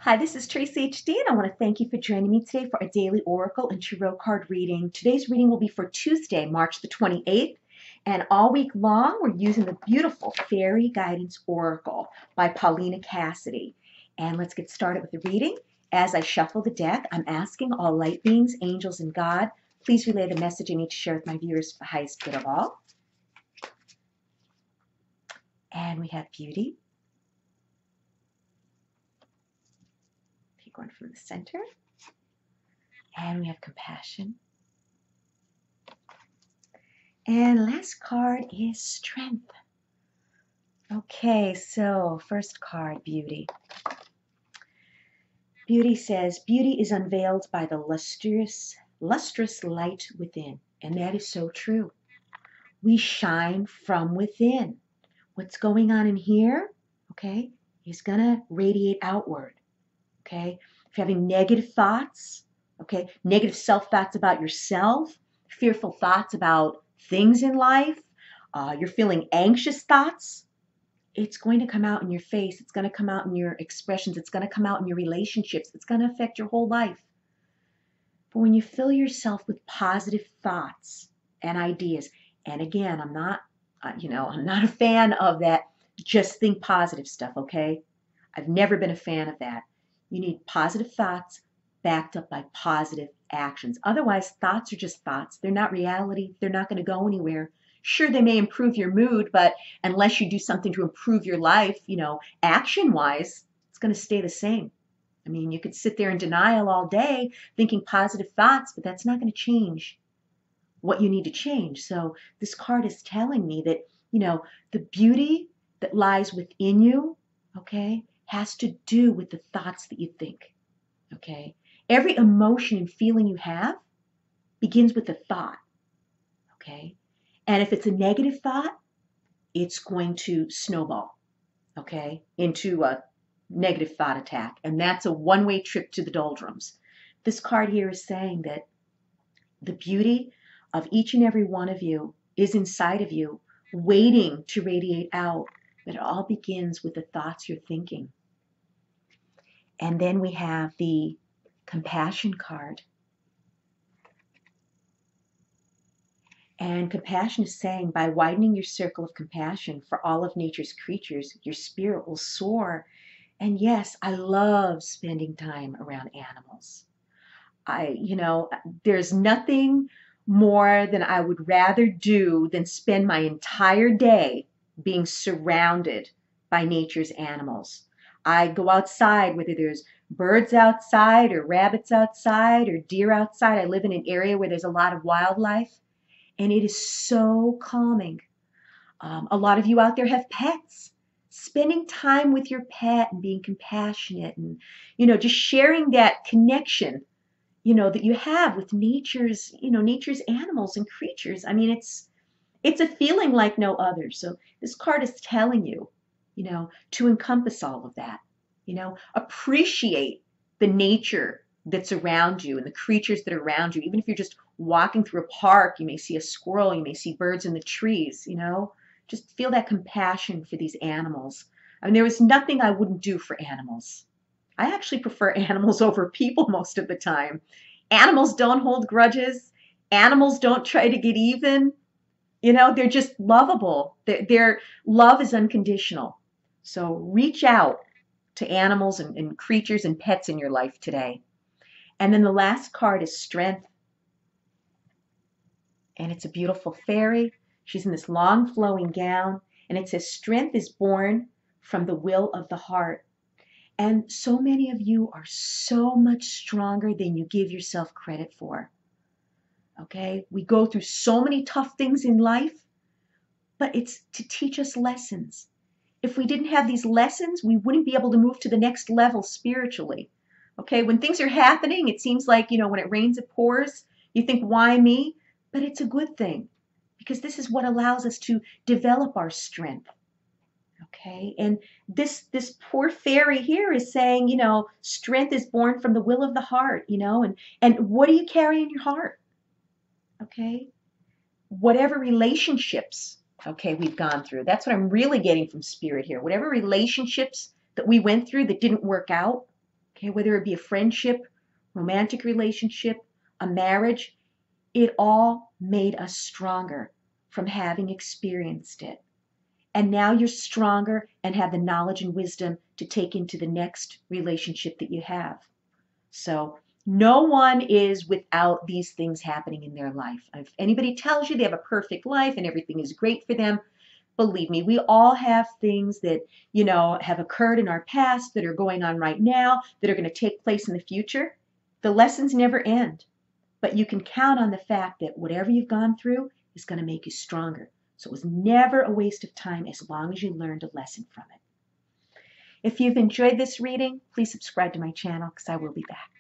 Hi, this is Tracy HD, and I want to thank you for joining me today for a daily oracle and tarot card reading. Today's reading will be for Tuesday, March the 28th, and all week long we're using the beautiful Fairy Guidance Oracle by Paulina Cassidy. And let's get started with the reading. As I shuffle the deck, I'm asking all light beings, angels, and God, please relay the message I need to share with my viewers for the highest good of all. And we have beauty. Take one from the center. And we have compassion. And last card is strength. Okay, so first card, beauty. Beauty says, beauty is unveiled by the lustrous light within. And that is so true. We shine from within. What's going on in here, okay, is going to radiate outward. Okay, if you're having negative thoughts, okay, negative self-thoughts about yourself, fearful thoughts about things in life, you're feeling anxious thoughts, it's going to come out in your face. It's going to come out in your expressions. It's going to come out in your relationships. It's going to affect your whole life. But when you fill yourself with positive thoughts and ideas, and again, I'm not a fan of that just think positive stuff, okay? I've never been a fan of that. You need positive thoughts backed up by positive actions. Otherwise, thoughts are just thoughts. They're not reality. They're not going to go anywhere. Sure, they may improve your mood, but unless you do something to improve your life, action-wise, it's going to stay the same. I mean, you could sit there in denial all day thinking positive thoughts, but that's not going to change what you need to change. So this card is telling me that, the beauty that lies within you, okay, has to do with the thoughts that you think, okay? Every emotion and feeling you have begins with a thought, okay? And if it's a negative thought, it's going to snowball, okay, into a negative thought attack. And that's a one-way trip to the doldrums. This card here is saying that the beauty of each and every one of you is inside of you, waiting to radiate out. But it all begins with the thoughts you're thinking. And then we have the compassion card. And compassion is saying, by widening your circle of compassion for all of nature's creatures, your spirit will soar. And yes, I love spending time around animals. There's nothing more than I would rather do than spend my entire day being surrounded by nature's animals. I go outside, whether there's birds outside or rabbits outside or deer outside. I live in an area where there's a lot of wildlife, and it is so calming. A lot of you out there have pets. Spending time with your pet and being compassionate and, just sharing that connection, that you have with nature's animals and creatures. I mean, it's a feeling like no other. So this card is telling you, to encompass all of that, appreciate the nature that's around you and the creatures that are around you. Even if you're just walking through a park, you may see a squirrel, you may see birds in the trees, just feel that compassion for these animals. I mean, there is nothing I wouldn't do for animals. I actually prefer animals over people most of the time. Animals don't hold grudges. Animals don't try to get even. They're just lovable. Their love is unconditional. So reach out to animals and creatures and pets in your life today. And then the last card is strength. And it's a beautiful fairy. She's in this long flowing gown. And it says, strength is born from the will of the heart. And so many of you are so much stronger than you give yourself credit for. Okay? We go through so many tough things in life, but it's to teach us lessons. If we didn't have these lessons, we wouldn't be able to move to the next level spiritually. Okay? When things are happening, it seems like, when it rains, it pours. You think, why me? But it's a good thing, because this is what allows us to develop our strength. Okay, and this poor fairy here is saying, strength is born from the will of the heart, and what do you carry in your heart? Okay, whatever relationships, okay, we've gone through. That's what I'm really getting from spirit here. Whatever relationships that we went through that didn't work out, Okay, whether it be a friendship, romantic relationship, a marriage, it all made us stronger from having experienced it. And now you're stronger and have the knowledge and wisdom to take into the next relationship that you have. So no one is without these things happening in their life. If anybody tells you they have a perfect life and everything is great for them, believe me, we all have things that, have occurred in our past, that are going on right now, that are going to take place in the future. The lessons never end, but you can count on the fact that whatever you've gone through is going to make you stronger. So it was never a waste of time as long as you learned a lesson from it. If you've enjoyed this reading, please subscribe to my channel because I will be back.